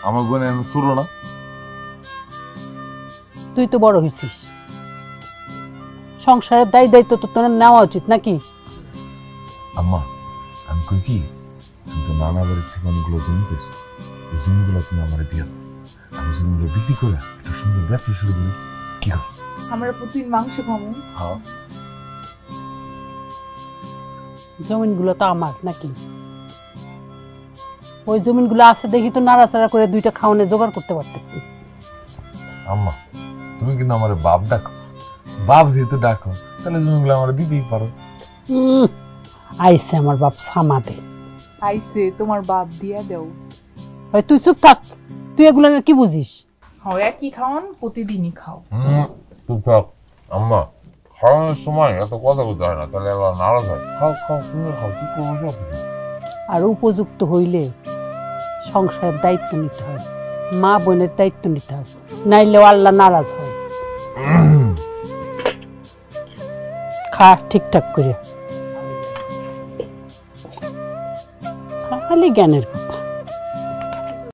আমার বোন এখন ছোট না? তুই তো বড় হয়েছিস, সংসারের দায়িত্ব তো তোর নেওয়া উচিত নাকি? আম্মা আমি কই কি, তুমি তো নানা বাড়ির থেকে অনেকগুলো জমি পেয়েছো, ওই জমিগুলো তুমি আমার দিয়ে দাও, আমি জমিগুলো বিক্রি করে একটা সুন্দর ব্যবসা শুরু করি। কি আছে? আমরা প্রতিদিন মাংস খাবো। হ্যাঁ জমিনগুলো তো আমার নাকি? ওই জমিনগুলো আছে দেখি তো নাড়াচাড়া করে দুইটা খাওয়ানে জোগাড় করতে পারতেছি। আম্মা তুমি কিন্তু আমার বাপ ডাকো, বাপ যেহেতু ডাকো তাহলে জমিগুলো আমার দিতেই পারো। আইসে আমার বাপ সামাদে। আইসে তোমার বাপ দিয়া দেও। ভাই তুই চুপ থাক, তুই এগুলো কি বুঝিস? হ্যাঁ একই খাওয়ান, প্রতিদিনই খাও। চুপ থাক আম্মা, খাওয়ানোর সময় এত কথা বলতে হয় না, তাহলে আবার নারাজ হয়। খাও খাও, তুমি খাও, চুপ করে বসে। আর উপযুক্ত হইলে সংসারের দায়িত্ব নিতে হয়, মা বোনের দায়িত্ব নিতে হয়, নাইলেও আল্লাহ নারাজ হয়। খা ঠিকঠাক করে, খালি জ্ঞানের কথা।